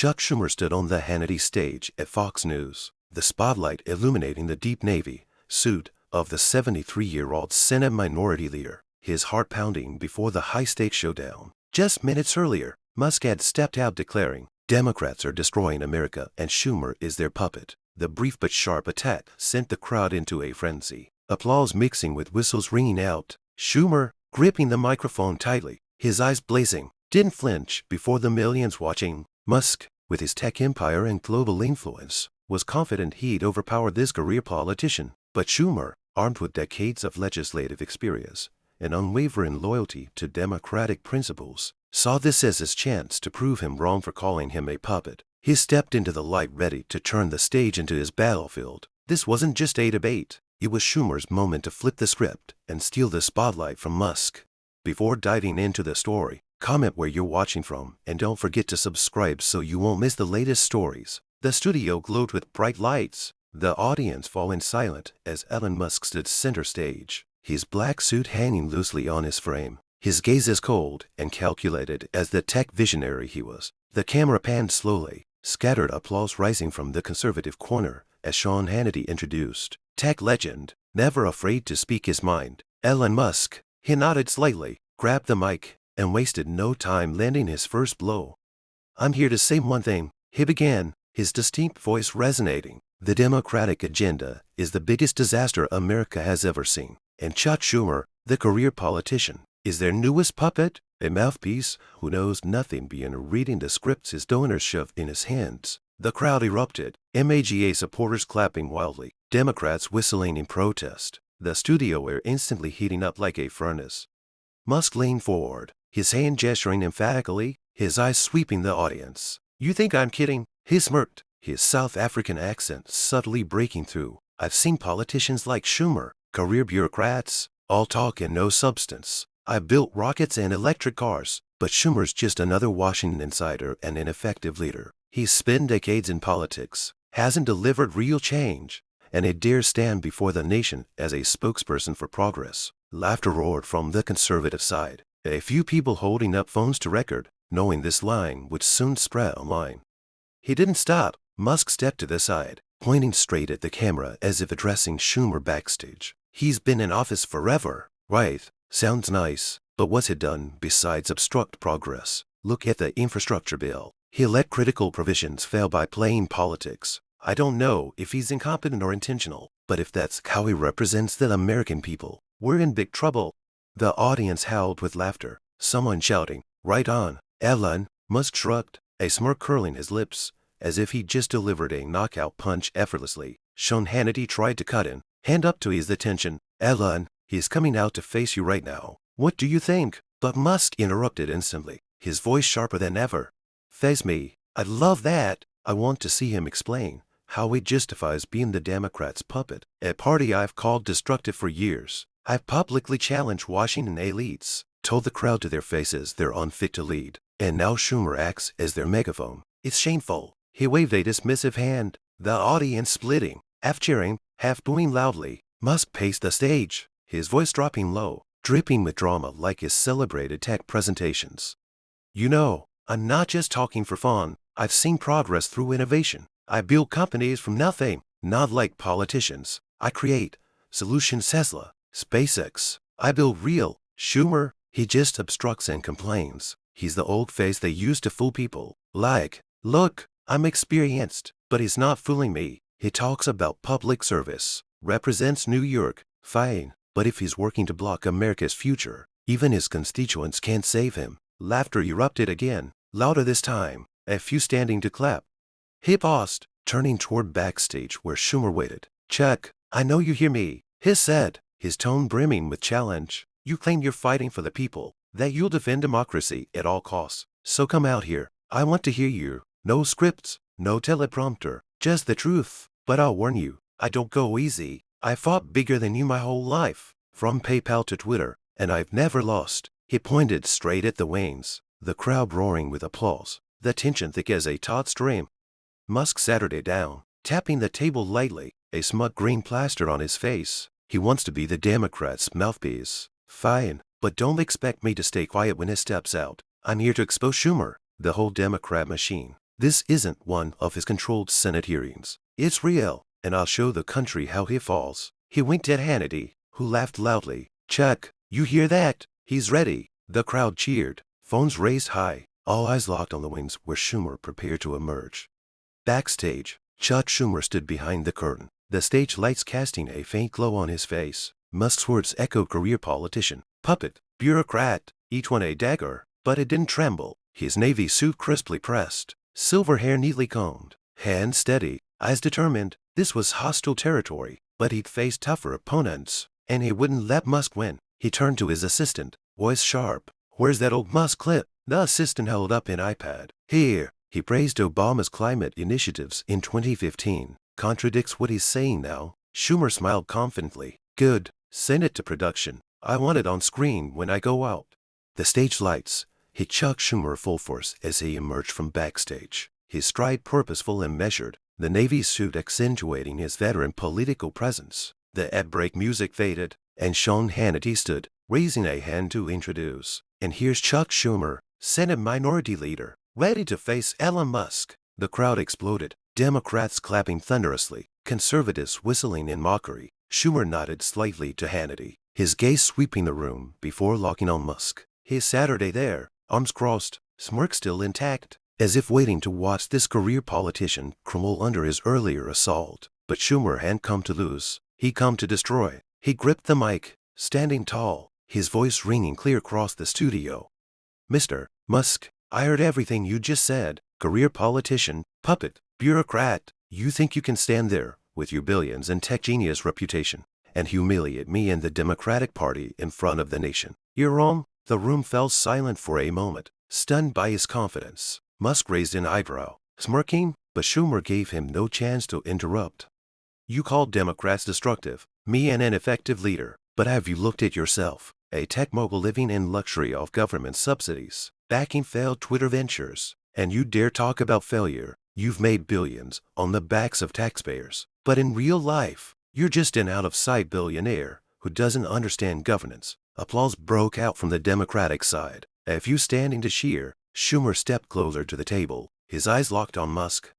Chuck Schumer stood on the Hannity stage at Fox News, the spotlight illuminating the deep navy suit of the 73-year-old Senate Minority Leader, his heart pounding before the high-stakes showdown. Just minutes earlier, Musk had stepped out declaring, "Democrats are destroying America and Schumer is their puppet." The brief but sharp attack sent the crowd into a frenzy, applause mixing with whistles ringing out. Schumer, gripping the microphone tightly, his eyes blazing, didn't flinch before the millions watching. Musk, with his tech empire and global influence, was confident he'd overpower this career politician. But Schumer, armed with decades of legislative experience and unwavering loyalty to democratic principles, saw this as his chance to prove him wrong for calling him a puppet. He stepped into the light ready to turn the stage into his battlefield. This wasn't just a debate. It was Schumer's moment to flip the script and steal the spotlight from Musk. Before diving into the story, comment where you're watching from and don't forget to subscribe so you won't miss the latest stories. The studio glowed with bright lights, the audience falling silent as Elon Musk stood center stage, his black suit hanging loosely on his frame, his gaze as cold and calculated as the tech visionary he was. The camera panned slowly, scattered applause rising from the conservative corner as Sean Hannity introduced tech legend, never afraid to speak his mind, Elon Musk. He nodded slightly, grabbed the mic, and wasted no time landing his first blow. "I'm here to say one thing," he began, his distinct voice resonating. "The Democratic agenda is the biggest disaster America has ever seen, and Chuck Schumer, the career politician, is their newest puppet, a mouthpiece who knows nothing beyond reading the scripts his donors shove in his hands." The crowd erupted, MAGA supporters clapping wildly, Democrats whistling in protest, the studio air instantly heating up like a furnace. Musk leaned forward, his hand gesturing emphatically, his eyes sweeping the audience. "You think I'm kidding?" He smirked, his South African accent subtly breaking through. "I've seen politicians like Schumer, career bureaucrats, all talk and no substance. I've built rockets and electric cars, but Schumer's just another Washington insider and ineffective leader. He's spent decades in politics, hasn't delivered real change, and it dares stand before the nation as a spokesperson for progress." Laughter roared from the conservative side, a few people holding up phones to record, knowing this line would soon spread online. He didn't stop. Musk stepped to the side, pointing straight at the camera as if addressing Schumer backstage. "He's been in office forever, right? Sounds nice, but what's he done besides obstruct progress? Look at the infrastructure bill. He let critical provisions fail by playing politics. I don't know if he's incompetent or intentional, but if that's how he represents the American people, we're in big trouble." The audience howled with laughter, someone shouting, "Right on, Elon." Musk shrugged, a smirk curling his lips, as if he'd just delivered a knockout punch effortlessly. Sean Hannity tried to cut in, hand up to his attention. "Elon, he's coming out to face you right now. What do you think?" But Musk interrupted instantly, his voice sharper than ever. "Face me? I'd love that. I want to see him explain how he justifies being the Democrats' puppet, a party I've called destructive for years. I've publicly challenged Washington elites, told the crowd to their faces they're unfit to lead, and now Schumer acts as their megaphone. It's shameful." He waved a dismissive hand, the audience splitting, half cheering, half booing loudly. Musk paced the stage, his voice dropping low, dripping with drama like his celebrated tech presentations. "You know, I'm not just talking for fun. I've seen progress through innovation. I build companies from nothing, not like politicians. I create solutions. Tesla, SpaceX. I build real." Schumer, he just obstructs and complains. He's the old face they use to fool people. Like, "Look, I'm experienced." But he's not fooling me. He talks about public service, represents New York, fine. But if he's working to block America's future, even his constituents can't save him. Laughter erupted again, louder this time, a few standing to clap. He paused, turning toward backstage where Schumer waited. "Chuck, I know you hear me," he said, his tone brimming with challenge. "You claim you're fighting for the people, that you'll defend democracy at all costs. So come out here. I want to hear you. No scripts, no teleprompter, just the truth. But I'll warn you, I don't go easy. I fought bigger than you my whole life, from PayPal to Twitter, and I've never lost." He pointed straight at the wings, the crowd roaring with applause, the tension thick as a taut stream. Musk sat down, tapping the table lightly, a smug green plaster on his face. He wants to be the Democrats' mouthpiece. Fine, but don't expect me to stay quiet when he steps out. I'm here to expose Schumer, the whole Democrat machine. This isn't one of his controlled Senate hearings. It's real, and I'll show the country how he falls. He winked at Hannity, who laughed loudly. Chuck, you hear that? He's ready. The crowd cheered. Phones raised high. All eyes locked on the wings where Schumer prepared to emerge. Backstage, Chuck Schumer stood behind the curtain, the stage lights casting a faint glow on his face. Musk's words echoed career politician, puppet, bureaucrat, each one a dagger, but it didn't tremble. His navy suit crisply pressed, silver hair neatly combed, hands steady, eyes determined. This was hostile territory, but he'd faced tougher opponents, and he wouldn't let Musk win. He turned to his assistant, voice sharp. Where's that old Musk clip? The assistant held up an iPad. Here. He praised Obama's climate initiatives in 2015. Contradicts what he's saying now. Schumer smiled confidently. Good. Send it to production. I want it on screen when I go out. The stage lights hit Chuck Schumer full force as he emerged from backstage, his stride purposeful and measured, the navy suit accentuating his veteran political presence. The ad-break music faded, and Sean Hannity stood, raising a hand to introduce. And here's Chuck Schumer, Senate Minority Leader, ready to face Elon Musk. The crowd exploded, Democrats clapping thunderously, conservatives whistling in mockery. Schumer nodded slightly to Hannity, his gaze sweeping the room before locking on Musk. His Saturday there, arms crossed, smirk still intact, as if waiting to watch this career politician crumble under his earlier assault. But Schumer hadn't come to lose. He'd come to destroy. He gripped the mic, standing tall, his voice ringing clear across the studio. Mr. Musk, I heard everything you just said. Career politician, puppet, bureaucrat. You think you can stand there, with your billions and tech genius reputation, and humiliate me and the Democratic Party in front of the nation? You're wrong. The room fell silent for a moment, stunned by his confidence. Musk raised an eyebrow, smirking, but Schumer gave him no chance to interrupt. You called Democrats destructive, me an ineffective leader, but have you looked at yourself? A tech mogul living in luxury off government subsidies, backing failed Twitter ventures, and you dare talk about failure? You've made billions on the backs of taxpayers, but in real life, you're just an out-of-sight billionaire who doesn't understand governance. Applause broke out from the Democratic side. A few standing to cheer. Schumer stepped closer to the table, his eyes locked on Musk.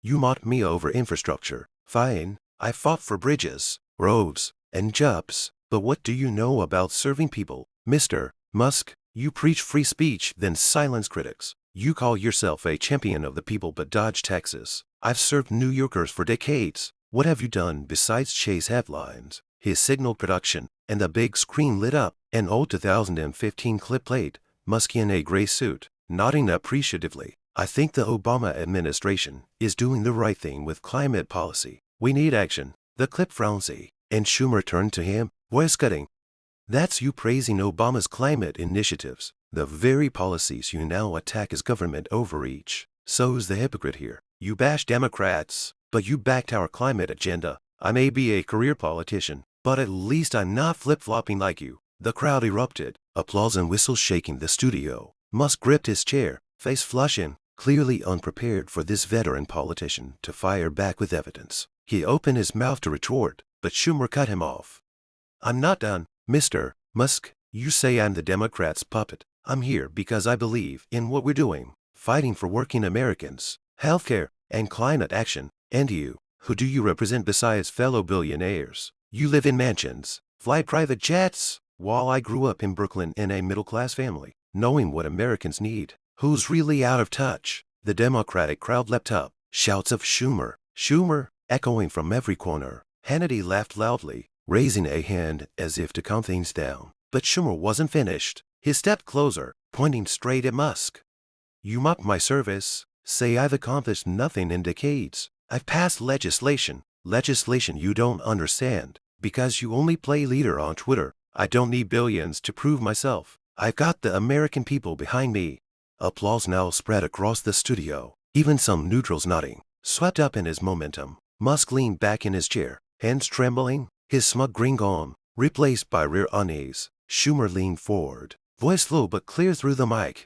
You mocked me over infrastructure. Fine, I fought for bridges, roads, and jobs, but what do you know about serving people? Mr. Musk, you preach free speech, then silence critics. You call yourself a champion of the people but dodge taxes. I've served New Yorkers for decades. What have you done besides chase headlines? His signal production, and the big screen lit up. An old 2015 clip played, Musk in a gray suit, nodding appreciatively. I think the Obama administration is doing the right thing with climate policy. We need action. The clip frowned, and Schumer turned to him, voice cutting. That's you praising Obama's climate initiatives, the very policies you now attack as government overreach. So's the hypocrite here. You bash Democrats, but you backed our climate agenda. I may be a career politician, but at least I'm not flip-flopping like you. The crowd erupted, applause and whistles shaking the studio. Musk gripped his chair, face flushing, clearly unprepared for this veteran politician to fire back with evidence. He opened his mouth to retort, but Schumer cut him off. I'm not done, Mr. Musk. You say I'm the Democrats' puppet. I'm here because I believe in what we're doing, fighting for working Americans, healthcare, and climate action. And you, who do you represent besides fellow billionaires? You live in mansions, fly private jets, while I grew up in Brooklyn in a middle-class family, knowing what Americans need. Who's really out of touch? The Democratic crowd leapt up, shouts of Schumer, Schumer, echoing from every corner. Hannity laughed loudly, raising a hand as if to calm things down. But Schumer wasn't finished. He stepped closer, pointing straight at Musk. You mock my service, say I've accomplished nothing in decades. I've passed legislation you don't understand, because you only play leader on Twitter. I don't need billions to prove myself. I've got the American people behind me. Applause now spread across the studio, even some neutrals nodding. Swept up in his momentum, Musk leaned back in his chair, hands trembling, his smug grin gone, replaced by rare unease. Schumer leaned forward, voice low but clear through the mic.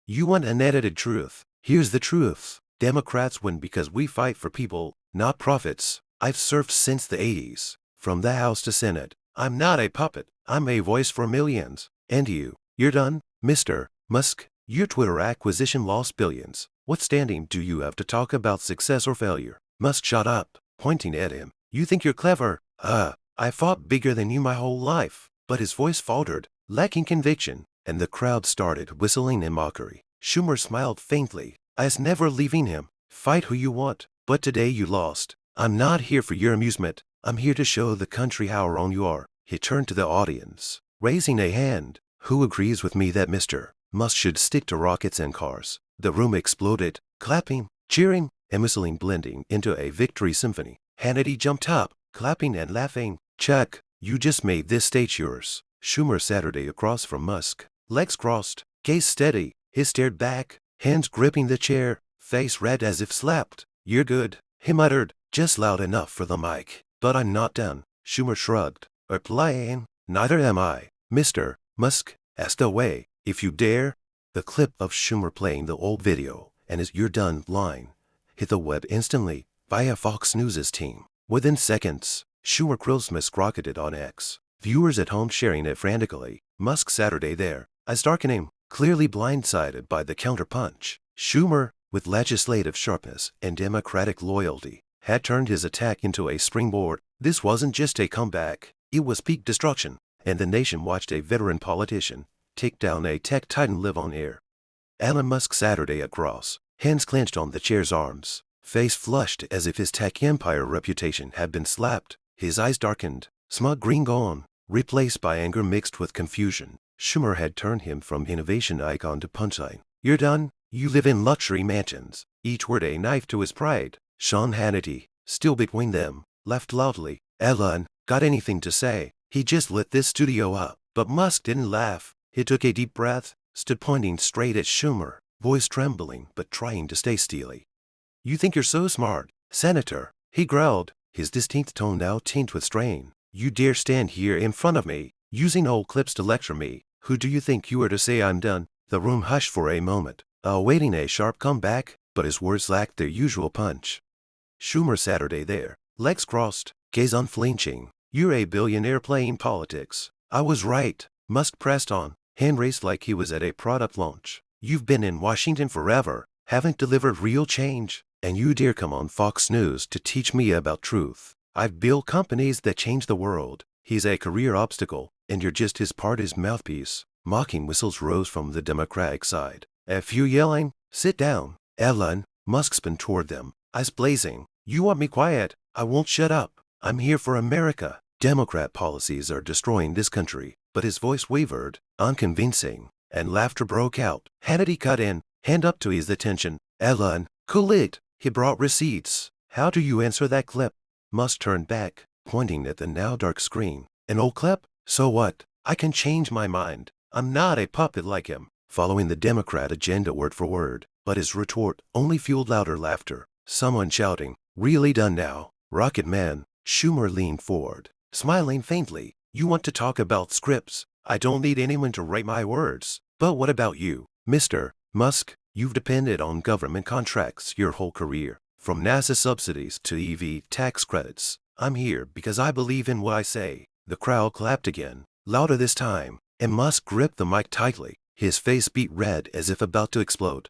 You want an edited truth. Here's the truth. Democrats win because we fight for people, not profits. I've served since the 80s, from the House to Senate. I'm not a puppet. I'm a voice for millions. And you're done, Mr. Musk. Your Twitter acquisition lost billions. What standing do you have to talk about success or failure? Musk shut up, pointing at him. You think you're clever? I fought bigger than you my whole life. But his voice faltered, lacking conviction, and the crowd started whistling in mockery. Shummer smiled faintly. I's never leaving him. Fight who you want, but today you lost. I'm not here for your amusement. I'm here to show the country how wrong you are. He turned to the audience, raising a hand. Who agrees with me that Mr. Musk should stick to rockets and cars? The room exploded, clapping, cheering, and whistling blending into a victory symphony. Hannity jumped up, clapping and laughing. Chuck, you just made this stage yours. Shummer Saturday across from Musk, legs crossed, gaze steady. He stared back, hands gripping the chair, face red as if slapped. You're good, he muttered, just loud enough for the mic. But I'm not done. Shummer shrugged, replying, neither am I. Mr. Musk, ask away, if you dare. The clip of Shummer playing the old video and his "you're done" line hit the web instantly via Fox News' team. Within seconds, Shummer Christmas rocketed on X. Viewers at home sharing it frantically. Musk Saturday there, as darkening, clearly blindsided by the counterpunch. Shummer, with legislative sharpness and democratic loyalty, had turned his attack into a springboard. This wasn't just a comeback, it was peak destruction, and the nation watched a veteran politician take down a tech titan live on air. Elon Musk Saturday across, hands clenched on the chair's arms, face flushed as if his tech empire reputation had been slapped. His eyes darkened, smug green gone, replaced by anger mixed with confusion. Shummer had turned him from innovation icon to punchline. You're done? You live in luxury mansions, each word a knife to his pride. Sean Hannity, still between them, laughed loudly. Elon, got anything to say? He just lit this studio up. But Musk didn't laugh. He took a deep breath, stood pointing straight at Shummer, voice trembling but trying to stay steely. You think you're so smart, Senator? He growled, his distinct tone now tinged with strain. You dare stand here in front of me, using old clips to lecture me? Who do you think you are to say I'm done? The room hushed for a moment, awaiting a sharp comeback, but his words lacked their usual punch. Shummer Saturday there, legs crossed, gaze unflinching. You're a billionaire playing politics. I was right. Musk pressed on, hand raised like he was at a product launch. You've been in Washington forever, haven't delivered real change, and you dare come on Fox News to teach me about truth. I've built companies that change the world. He's a career obstacle, and you're just his party's mouthpiece. Mocking whistles rose from the Democratic side. A few yelling, sit down. Elon, Musk spun toward them, eyes blazing. You want me quiet? I won't shut up. I'm here for America. Democrat policies are destroying this country. But his voice wavered, unconvincing, and laughter broke out. Hannity cut in, hand up to ease the tension. Elon, cool it. He brought receipts. How do you answer that clip? Musk turned back, pointing at the now dark screen. An old clip? So what? I can change my mind. I'm not a puppet like him. Following the Democrat agenda word for word, but his retort only fueled louder laughter. Someone shouting, really done now? Rocket Man. Shummer leaned forward, smiling faintly. You want to talk about scripts? I don't need anyone to write my words. But what about you, Mr. Musk? You've depended on government contracts your whole career, from NASA subsidies to EV tax credits. I'm here because I believe in what I say. The crowd clapped again, louder this time, and Musk gripped the mic tightly, his face beat red as if about to explode.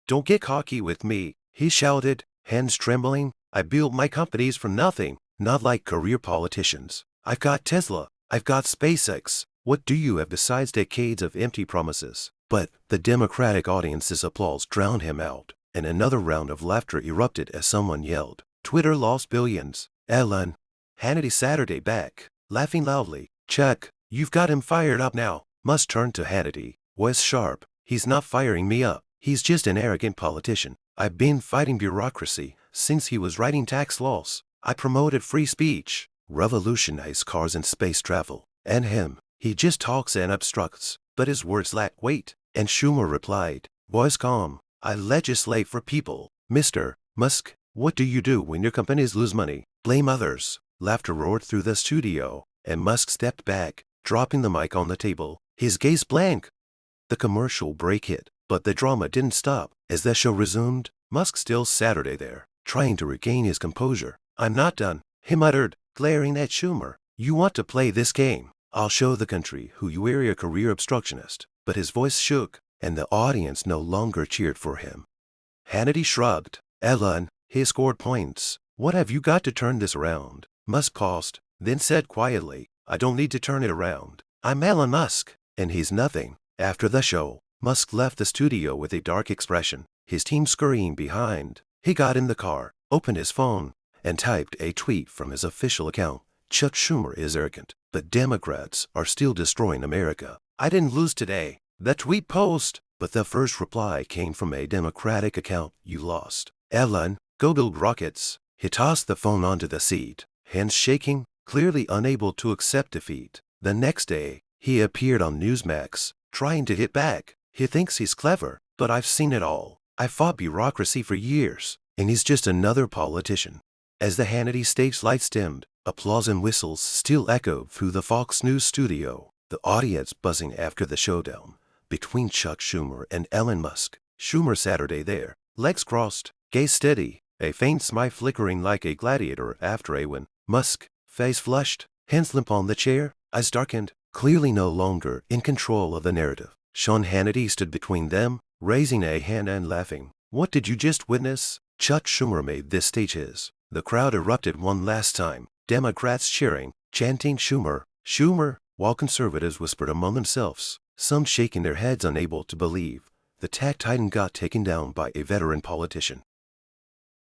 Don't get cocky with me, he shouted, hands trembling. I built my companies for nothing, not like career politicians. I've got Tesla. I've got SpaceX. What do you have besides decades of empty promises? But the Democratic audience's applause drowned him out, and another round of laughter erupted as someone yelled, Twitter lost billions. Elon. Hannity Saturday back, laughing loudly. Chuck, you've got him fired up now. Musk turned to Hannity, voice sharp. He's not firing me up. He's just an arrogant politician. I've been fighting bureaucracy since he was writing tax laws. I promoted free speech, revolutionized cars and space travel. And him, he just talks and obstructs, but his words lack weight. And Shummer replied, voice calm, I legislate for people. Mr. Musk, what do you do when your companies lose money? Blame others. Laughter roared through the studio, and Musk stepped back, dropping the mic on the table, his gaze blank. The commercial break hit, but the drama didn't stop. As the show resumed, Musk still Saturday there, trying to regain his composure. I'm not done, he muttered, glaring at Shummer. You want to play this game? I'll show the country who you are, a career obstructionist. But his voice shook, and the audience no longer cheered for him. Hannity shrugged. Elon, he scored points. What have you got to turn this around? Musk paused, then said quietly, I don't need to turn it around. I'm Elon Musk, and he's nothing. After the show, Musk left the studio with a dark expression, his team scurrying behind. He got in the car, opened his phone, and typed a tweet from his official account. Chuck Schumer is arrogant, but Democrats are still destroying America. I didn't lose today. The tweet post. But the first reply came from a Democratic account. You lost. Elon, go build rockets. He tossed the phone onto the seat, hands shaking, clearly unable to accept defeat. The next day, he appeared on Newsmax, trying to hit back. He thinks he's clever, but I've seen it all. I fought bureaucracy for years, and he's just another politician. As the Hannity stage lights dimmed, applause and whistles still echoed through the Fox News studio, the audience buzzing after the showdown between Chuck Schumer and Elon Musk. Schumer Saturday there, legs crossed, gaze steady, a faint smile flickering like a gladiator after a win. Musk, face flushed, hands limp on the chair, eyes darkened, clearly no longer in control of the narrative. Sean Hannity stood between them, raising a hand and laughing. What did you just witness? Chuck Schumer made this stage his. The crowd erupted one last time, Democrats cheering, chanting Schumer, Schumer, while conservatives whispered among themselves, some shaking their heads unable to believe the tech titan got taken down by a veteran politician.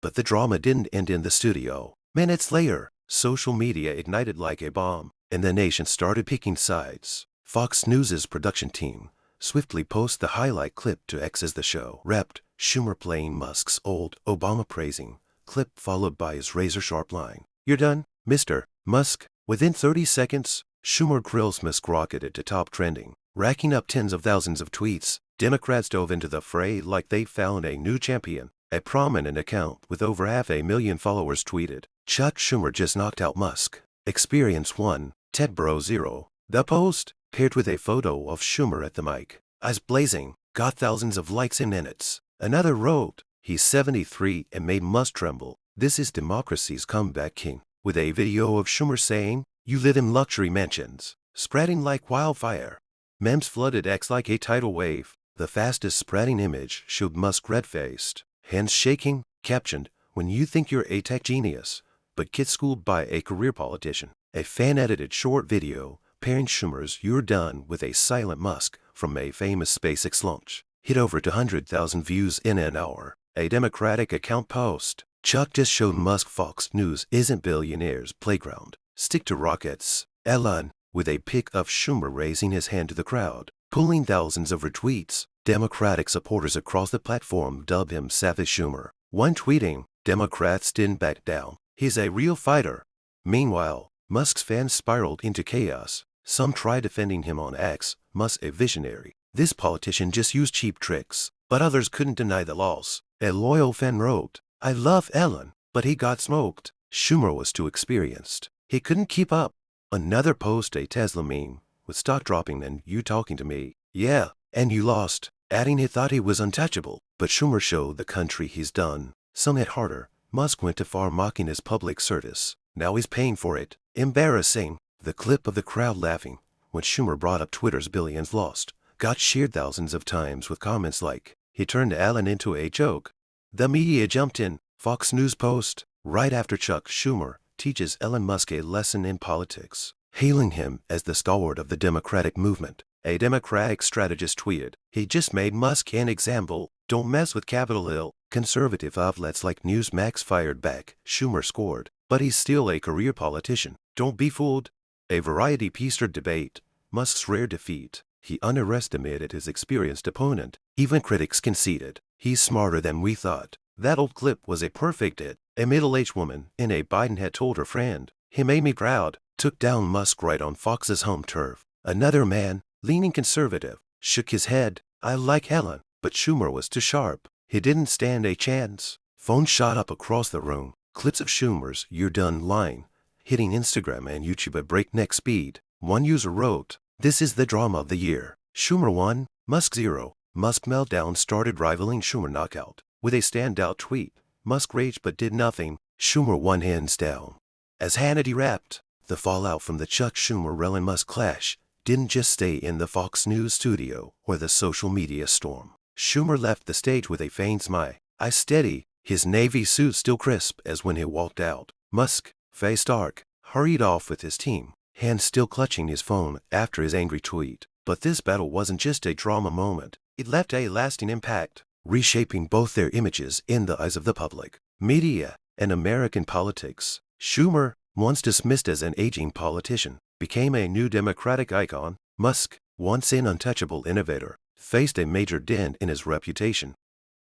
But the drama didn't end in the studio. Minutes later, social media ignited like a bomb, and the nation started picking sides. Fox News' production team swiftly posted the highlight clip to X as the show wrapped, Schumer playing Musk's old Obama praising clip followed by his razor-sharp line. You're done, Mr. Musk. Within 30 seconds, Schumer grills Musk rocketed to top trending, racking up tens of thousands of tweets. Democrats dove into the fray like they found a new champion. A prominent account with over 500,000 followers tweeted, Chuck Schumer just knocked out Musk. Experience 1, Ted Bro 0. The post, paired with a photo of Schumer at the mic, eyes blazing, got thousands of likes in minutes. Another wrote, he's 73 and made Musk tremble. This is democracy's comeback king. With a video of Schumer saying, you live in luxury mansions, spreading like wildfire. Memes flooded X like a tidal wave. The fastest spreading image showed Musk red-faced, hands shaking, captioned, when you think you're a tech genius, but get schooled by a career politician. A fan-edited short video pairing Schumer's You're Done with a silent Musk from a famous SpaceX launch hit over 200,000 views in an hour. A Democratic account post, Chuck just showed Musk Fox News isn't billionaire's playground. Stick to rockets. Elon, with a pic of Schumer raising his hand to the crowd, pulling thousands of retweets. Democratic supporters across the platform dubbed him Savage Schumer. One tweeting, Democrats didn't back down. He's a real fighter. Meanwhile, Musk's fans spiraled into chaos. Some tried defending him on X, Musk a visionary. This politician just used cheap tricks. But others couldn't deny the loss. A loyal fan wrote, I love Elon, but he got smoked. Schumer was too experienced. He couldn't keep up. Another post a Tesla meme, with stock dropping and you talking to me. Yeah, and you lost. Adding he thought he was untouchable. But Schumer showed the country he's done. Some hit harder. Musk went too far mocking his public service. Now he's paying for it. Embarrassing. The clip of the crowd laughing when Schumer brought up Twitter's billions lost got shared thousands of times with comments like, he turned Elon into a joke. The media jumped in. Fox News post, right after Chuck Schumer teaches Elon Musk a lesson in politics, hailing him as the stalwart of the Democratic movement. A Democratic strategist tweeted, he just made Musk an example. Don't mess with Capitol Hill. Conservative outlets like Newsmax fired back. Schumer scored, but he's still a career politician. Don't be fooled. A Variety piece or debate, Musk's rare defeat. He underestimated his experienced opponent. Even critics conceded, he's smarter than we thought. That old clip was a perfect hit. A middle-aged woman in a Biden had told her friend, he made me proud, took down Musk right on Fox's home turf. Another man, leaning conservative, shook his head. I like Elon, but Schumer was too sharp. He didn't stand a chance. Phones shot up across the room. Clips of Schumer's You're Done line, hitting Instagram and YouTube at breakneck speed. One user wrote, this is the drama of the year. Schumer 1, Musk 0. Musk meltdown started rivaling Schumer knockout. With a standout tweet, Musk raged but did nothing. Schumer won hands down. As Hannity rapped, the fallout from the Chuck Schumer-Elon Musk clash didn't just stay in the Fox News studio or the social media storm. Schumer left the stage with a faint smile. eye steady, his navy suit still crisp as when he walked out. Musk, face dark, hurried off with his team, hands still clutching his phone after his angry tweet. But this battle wasn't just a drama moment. It left a lasting impact, reshaping both their images in the eyes of the public, media, and American politics. Schumer, once dismissed as an aging politician, became a new Democratic icon. Musk, once an untouchable innovator, faced a major dent in his reputation.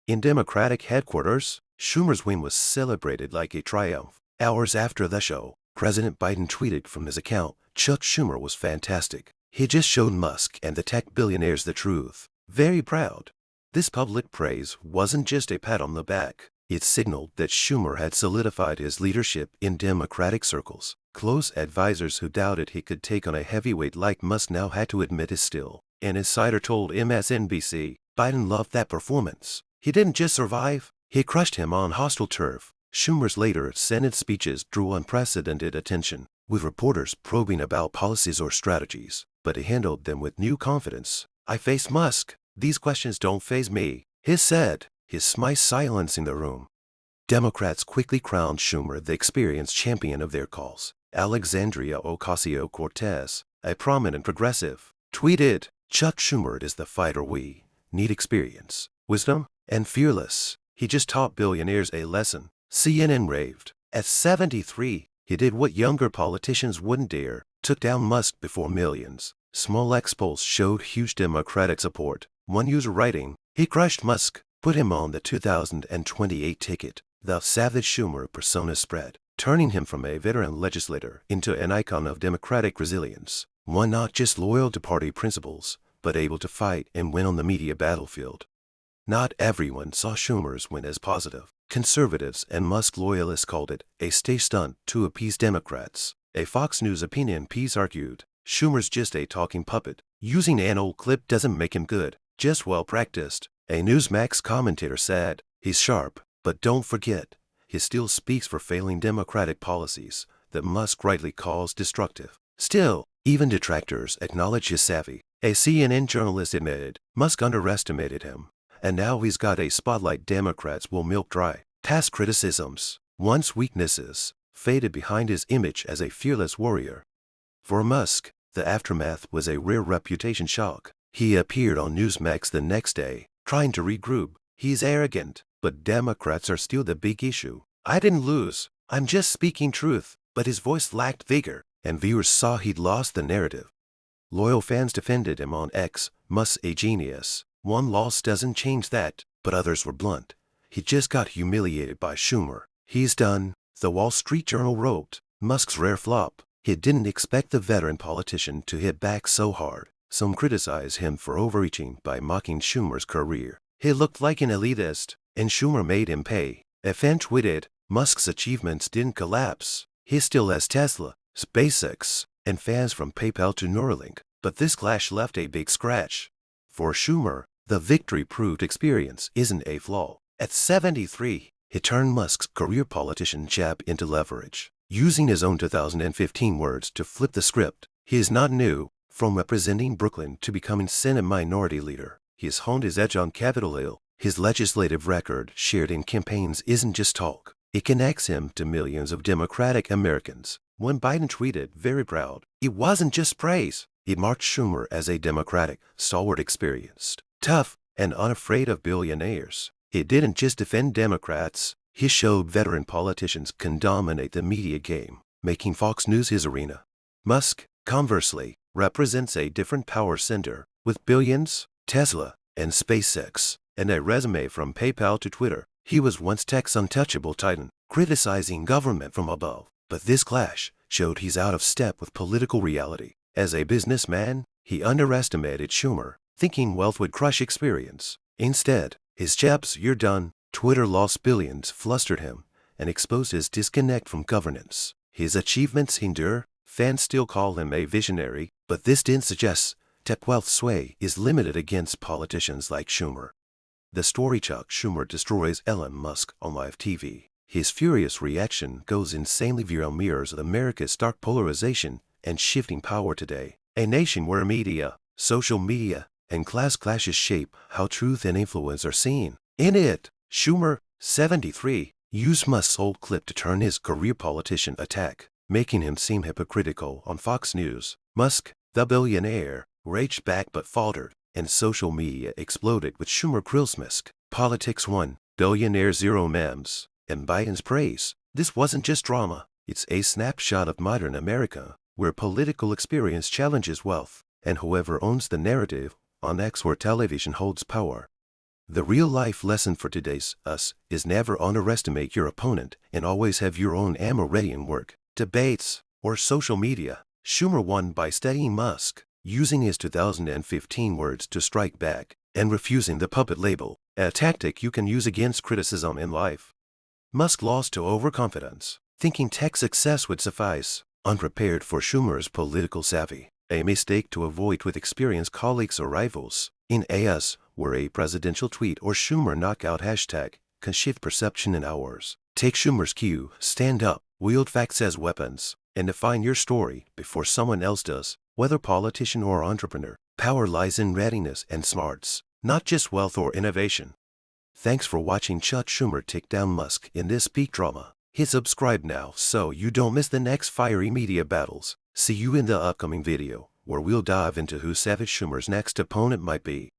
In Democratic headquarters, Schumer's win was celebrated like a triumph. Hours after the show, President Biden tweeted from his account, "Chuck Schumer was fantastic. He just showed Musk and the tech billionaires the truth. Very proud." This public praise wasn't just a pat on the back. It signaled that Schumer had solidified his leadership in Democratic circles. Close advisors who doubted he could take on a heavyweight like Musk now had to admit his still. An insider told MSNBC, Biden loved that performance. He didn't just survive, he crushed him on hostile turf. Schumer's later Senate speeches drew unprecedented attention, with reporters probing about policies or strategies, but he handled them with new confidence. "I face Musk. These questions don't faze me," he said, his smile silencing the room. Democrats quickly crowned Schumer the experienced champion of their cause. Alexandria Ocasio-Cortez, a prominent progressive, tweeted, "Chuck Schumer is the fighter we need: experience, wisdom, and fearless. He just taught billionaires a lesson." CNN raved, "At 73, he did what younger politicians wouldn't dare, took down Musk before millions." Small X polls showed huge Democratic support. One user writing, "He crushed Musk, put him on the 2028 ticket." The savage Schumer persona spread, turning him from a veteran legislator into an icon of Democratic resilience. One not just loyal to party principles, but able to fight and win on the media battlefield. Not everyone saw Schumer's win as positive. Conservatives and Musk loyalists called it a stage stunt to appease Democrats. A Fox News opinion piece argued, "Schumer's just a talking puppet. Using an old clip doesn't make him good, just well practiced." A Newsmax commentator said, "He's sharp, but don't forget, he still speaks for failing Democratic policies that Musk rightly calls destructive." Still, even detractors acknowledge his savvy. A CNN journalist admitted, "Musk underestimated him, and now he's got a spotlight Democrats will milk dry." Past criticisms, once weaknesses, faded behind his image as a fearless warrior. For Musk, the aftermath was a rare reputation shock. He appeared on Newsmax the next day, trying to regroup. "He's arrogant, but Democrats are still the big issue. I didn't lose, I'm just speaking truth." But his voice lacked vigor, and viewers saw he'd lost the narrative. Loyal fans defended him on X, "Musk's a genius. One loss doesn't change that," but others were blunt. "He just got humiliated by Schumer. He's done." The Wall Street Journal wrote, "Musk's rare flop. He didn't expect the veteran politician to hit back so hard." Some criticize him for overreaching by mocking Schumer's career. "He looked like an elitist, and Schumer made him pay." A fan tweeted, "Musk's achievements didn't collapse. He still has Tesla, SpaceX, and fans from PayPal to Neuralink." But this clash left a big scratch. For Schumer, the victory proved experience isn't a flaw. At 73, he turned Musk's career politician jab into leverage, using his own 2015 words to flip the script. He is not new. From representing Brooklyn to becoming Senate Minority Leader, he has honed his edge on Capitol Hill. His legislative record shared in campaigns isn't just talk. It connects him to millions of Democratic Americans. When Biden tweeted, "Very proud," it wasn't just praise. It marked Schumer as a Democratic stalwart, experienced, tough, and unafraid of billionaires. He didn't just defend Democrats, he showed veteran politicians can dominate the media game, making Fox News his arena. Musk, conversely, represents a different power center, with billions, Tesla, and SpaceX, and a resume from PayPal to Twitter. He was once tech's untouchable titan, criticizing government from above. But this clash showed he's out of step with political reality. As a businessman, he underestimated Schumer, thinking wealth would crush experience. Instead, his jabs, "You're done, Twitter lost billions," flustered him and exposed his disconnect from governance. His achievements endure. Fans still call him a visionary, but this didn't suggest tech wealth sway is limited against politicians like Schumer. The story Chuck Schumer destroys Elon Musk on live TV. His furious reaction goes insanely viral, mirrors America's stark polarization and shifting power today. A nation where media, social media, and class clashes shape how truth and influence are seen. In it, Schumer, 73. Use Musk's old clip to turn his career politician attack, making him seem hypocritical on Fox News. Musk, the billionaire, raged back but faltered, and social media exploded with Shummer Chuck's Musk. Politics 1. Billionaire 0 memes. And Biden's praise. This wasn't just drama. It's a snapshot of modern America, where political experience challenges wealth, and whoever owns the narrative on X or television holds power. The real-life lesson for today's us is never underestimate your opponent and always have your own ammo ready in work, debates, or social media. Shummer won by studying Musk, using his 2015 words to strike back, and refusing the puppet label, a tactic you can use against criticism in life. Musk lost to overconfidence, thinking tech success would suffice, unprepared for Shummer's political savvy, a mistake to avoid with experienced colleagues or rivals. In AS, where a presidential tweet or Shummer knockout hashtag can shift perception in hours. Take Shummer's cue, stand up, wield facts as weapons, and define your story before someone else does. Whether politician or entrepreneur, power lies in readiness and smarts, not just wealth or innovation. Thanks for watching Chuck Shummer take down Musk in this peak drama. Hit subscribe now so you don't miss the next fiery media battles. See you in the upcoming video, where we'll dive into who Savage Shummer's next opponent might be.